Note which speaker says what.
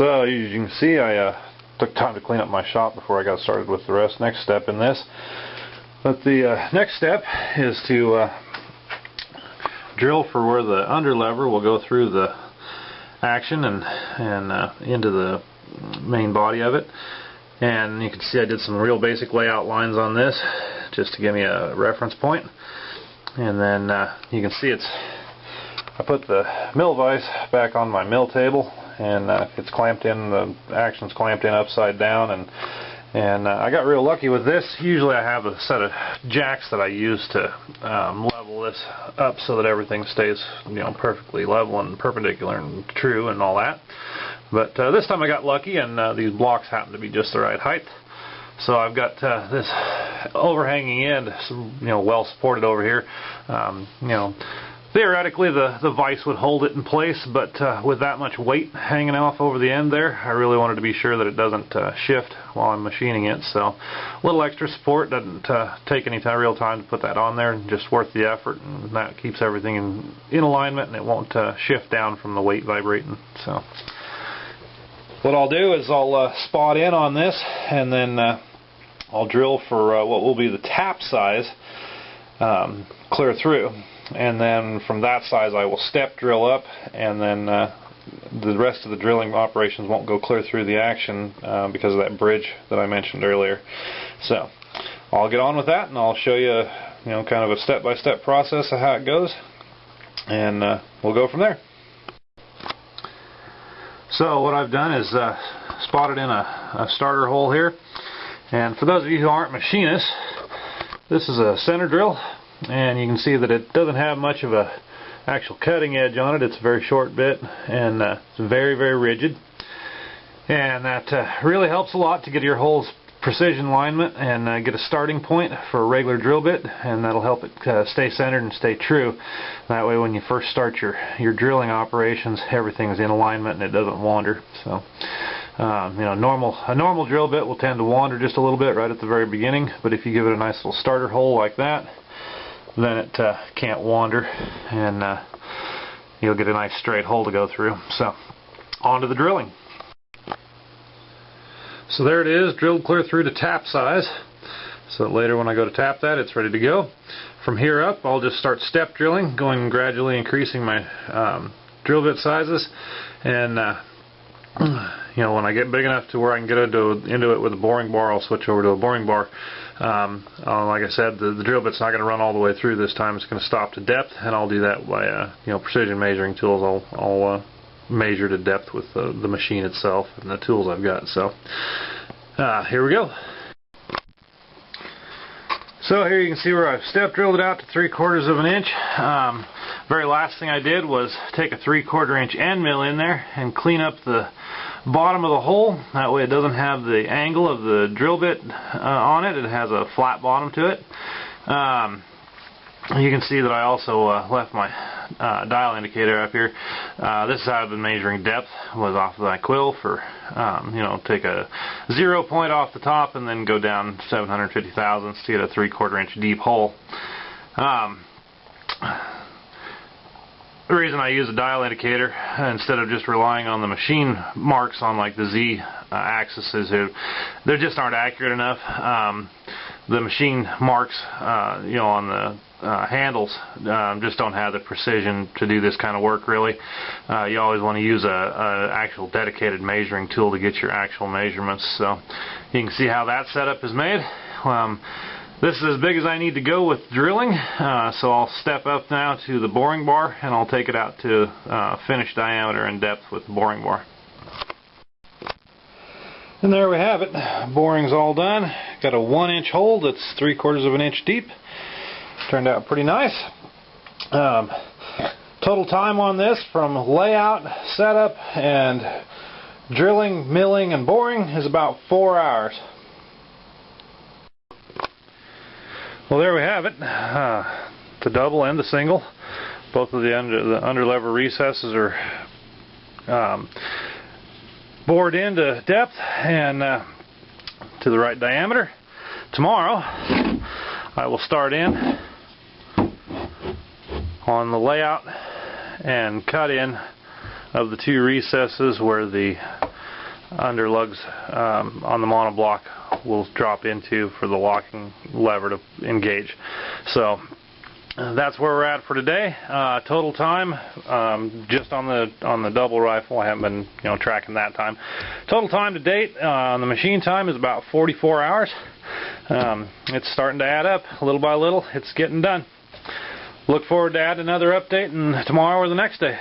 Speaker 1: So as you can see, I took time to clean up my shop before I got started with the next step in this. But the next step is to drill for where the underlever will go through the action and into the main body of it. And you can see I did some real basic layout lines on this just to give me a reference point. And then you can see I put the mill vise back on my mill table, and it's clamped in, the action's clamped in upside down, and I got real lucky with this. Usually I have a set of jacks that I use to level this up so that everything stays, perfectly level and perpendicular and true and all that. But this time I got lucky, and these blocks happen to be just the right height. So I've got this overhanging end, well supported over here. Theoretically the vise would hold it in place, but with that much weight hanging off over the end there, I really wanted to be sure that it doesn't shift while I'm machining it. So a little extra support, doesn't take any real time to put that on there, and just worth the effort, and that keeps everything in alignment, and it won't shift down from the weight vibrating. So what I'll do is I'll spot in on this, and then I'll drill for what will be the tap size clear through. And then from that size I will step drill up, and then the rest of the drilling operations won't go clear through the action because of that bridge that I mentioned earlier. So I'll get on with that, and I'll show you, kind of a step-by-step process of how it goes, and we'll go from there. So what I've done is spotted in a starter hole here, and for those of you who aren't machinists, this is a center drill, and you can see that it doesn't have much of a actual cutting edge on it. It's a very short bit, and it's very, very rigid, and that really helps a lot to get your holes precision alignment and get a starting point for a regular drill bit, and that'll help it stay centered and stay true. That way when you first start your drilling operations, everything's in alignment and it doesn't wander. So a normal drill bit will tend to wander just a little bit right at the very beginning, but if you give it a nice little starter hole like that, then it can't wander, and you'll get a nice straight hole to go through. So on to the drilling. So there it is, drilled clear through to tap size, so that later when I go to tap that, it's ready to go. From here up, I'll just start step drilling, going gradually increasing my drill bit sizes, and when I get big enough to where I can get into it with a boring bar, I'll switch over to a boring bar. Like I said, the drill bit's not going to run all the way through this time. It's going to stop to depth, and I'll do that by precision measuring tools. I'll measure to depth with the machine itself and the tools I've got. So here we go. So here you can see where I've step drilled it out to 3/4 of an inch. Very last thing I did was take a 3/4 inch end mill in there and clean up the bottom of the hole. That way it doesn't have the angle of the drill bit on it. It has a flat bottom to it. You can see that I also left my dial indicator up here. This is how I've been measuring depth, was off of that quill for, take a 0 point off the top and then go down 750 thousandths to get a 3/4 inch deep hole. The reason I use a dial indicator instead of just relying on the machine marks on like the Z axis is they just aren't accurate enough. The machine marks, on the handles just don't have the precision to do this kind of work really. You always want to use a actual dedicated measuring tool to get your actual measurements. So you can see how that setup is made. This is as big as I need to go with drilling, so I'll step up now to the boring bar, and I'll take it out to finished diameter and depth with the boring bar. And there we have it. Boring's all done. Got a 1 inch hole that's 3/4 of an inch deep. Turned out pretty nice. Total time on this from layout, setup, and drilling, milling, and boring is about 4 hours. Well, there we have it. The double and the single. Both of the underlever recesses are bored into depth and to the right diameter. Tomorrow I will start in on the layout and cut in of the two recesses where the underlugs on the monoblock will drop into for the locking lever to engage. So that's where we're at for today. Total time, just on the double rifle, I haven't been tracking that time. Total time to date on the machine time is about 44 hours. It's starting to add up little by little. It's getting done. Look forward to add another update tomorrow or the next day.